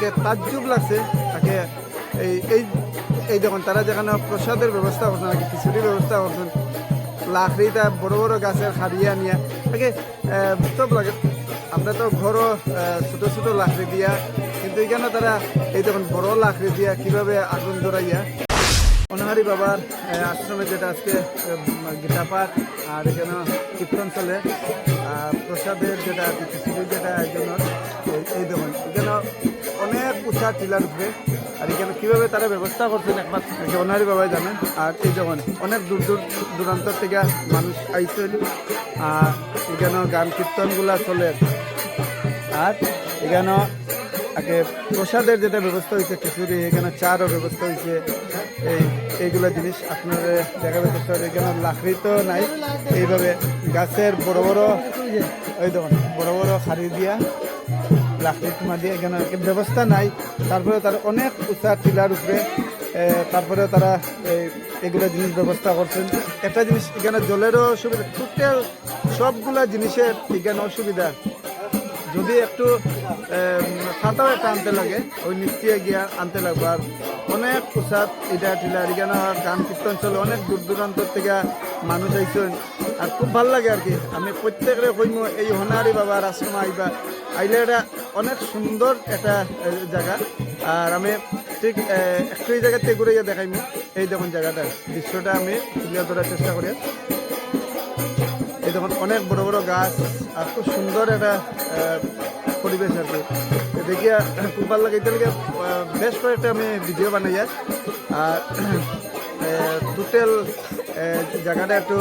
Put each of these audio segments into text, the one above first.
আগে তাজ্জুব লাগছে তাকে এই এই এই দেখুন তারা যেখানে প্রসাদের ব্যবস্থা করছেন নাকি খিচুড়ির ব্যবস্থা করছেন লাকড়িটা বড় বড় গাছের হারিয়া নিয়ে তাকে সব লাগে আমরা তো ঘরও ছোটো ছোটো লাকড়ি দিয়া কিন্তু এখানে তারা এই দেখুন বড় লাকড়ি দিয়া কিভাবে আগুন ধরাইয়া অনাহারি বাবার আশ্রমে যেটা আজকে গীতা পাঠ আর এখানে কীর্তন চলে প্রসাদের যেটা খিচুড়ি যেটা একজন এই দেখুন এখানে অনেক উঁচা টিলার উপরে আর এখানে কীভাবে তারা ব্যবস্থা করছেন একমাত্র অনাহারি বাবাই জানেন আর এই যখন অনেক দূর দূরান্ত থেকে মানুষ আইসেন আর এখানে গান কীর্তনগুলা চলে আর এখানে আগে প্রসাদের যেটা ব্যবস্থা হয়েছে খিচুড়ি এখানে চারও ব্যবস্থা হয়েছে এইগুলো জিনিস আপনারা দেখাবে চেষ্টা করে এখানে লাকড়ি তো নাই এইভাবে গাছের বড় বড় ওই দেখুন বড় বড় খাড়ি দিয়া লাকড়ি টুমা দিয়ে এখানে ব্যবস্থা নাই তারপরে তারা অনেক উঁচা টিলার উপরে তারপরে তারা এগুলো জিনিস ব্যবস্থা করছেন একটা জিনিস এখানে জলেরও সুবিধা টোটাল সবগুলা জিনিসের এখানে অসুবিধা যদি একটু ছাতাও একটা আনতে লাগে ওই নিশ্চয় গিয়া আনতে লাগবে আর অনেক উৎসাহ এটা টিলার এখানে গান কীর্তন চলে অনেক দূর দূরান্ত থেকে মানুষ আইসেন আর খুব ভাল লাগে আর কি আমি প্রত্যেকের কইম এই অনাহারি বাবার আশ্রম আইবা আইলে এটা অনেক সুন্দর একটা জায়গা আর আমি ঠিক একটু এই জায়গাতে ঘুরে গিয়ে দেখাইমু এই দেখুন জায়গাটা দৃশ্যটা আমি তুলে ধরার চেষ্টা করি এই দেখুন অনেক বড় বড় গাছ আর খুব সুন্দর একটা পরিবেশ আর কি দেখিয়া খুব ভালো লাগে এটাকে বেশ কয়েকটা আমি ভিডিও বানাই আর টোটাল জায়গাটা একটু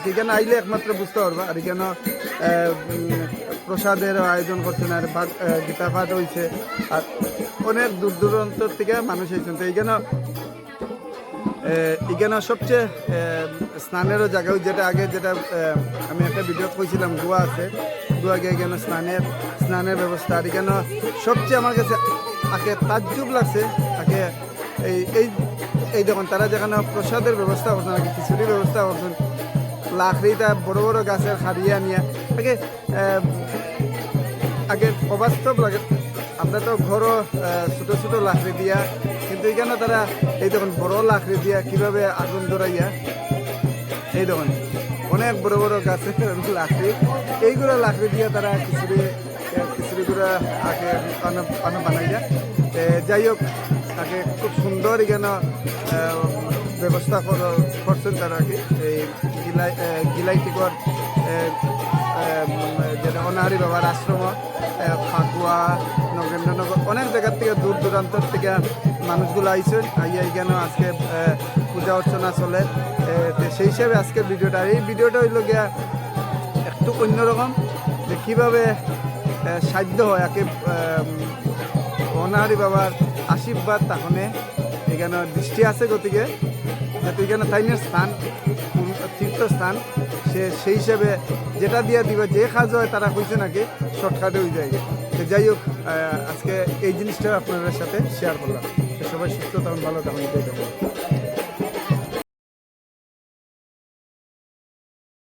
এখানে আইলে একমাত্র বুঝতে পারবা আর এখানে প্রসাদের আয়োজন করছেন আর গীতা পাঠ হয়েছে আর অনেক দূর দূরান্ত থেকে মানুষ এসেছেন তো এখানে সবচেয়ে স্নানেরও জায়গা যেটা আগে যেটা আমি একটা ভিডিও কইছিলাম গোয়া আছে গোয়াকে এখানে স্নানের ব্যবস্থা আর এখানে সবচেয়ে আমার কাছে আগে তাজ্জুব লাগছে আগে এই দেখুন তারা যেখানে প্রসাদের ব্যবস্থা করছেন নাকি খিচুড়ির ব্যবস্থা করছেন লাকড়িটা বড় বড় গাছের হারিয়া নিয়ে আগে অবাস্তব লাগে আমরা তো ঘরও ছোটো ছোটো লাকড়ি দিয়া কিন্তু এখানে তারা এই দেখুন বড় লাকড়ি দিয়া কিভাবে আগুন ধরাইয়া এই দেখুন অনেক বড় বড় গাছের লাকড়ি এইগুলো লাকড়ি দিয়া তারা খিচুড়িগুলো আগে বানাইয়া যাই হোক তাকে খুব সুন্দর এখানে ব্যবস্থা করছেন তারা কি এই গিলাইটিকর যেটা অনাহারি বাবার আশ্রম ফাকুয়া নগেন্দ্রনগর অনেক জায়গার থেকে দূর দূরান্তর থেকে মানুষগুলো আইসেন আইয়া এখানে আজকে পূজা অর্চনা চলে সেই হিসাবে আজকের ভিডিওটা এই ভিডিওটা হইল গিয়া একটু অন্যরকম যে কীভাবে সাধ্য হয় একে অনাহারি বাবার আশীর্বাদ তখনে এখানে দৃষ্টি আছে গতিকে যেহেতু এখানে তাইনের স্থান তীর্থস্থান সেই হিসাবে যেটা দিয়ে দিবে যে কাজ হয় তারা কইছে নাকি শর্টকাটে হয়ে যায় যাই হোক আজকে এই জিনিসটা আপনাদের সাথে শেয়ার করলাম সবাই সুস্থ তখন ভালো তখন এটাই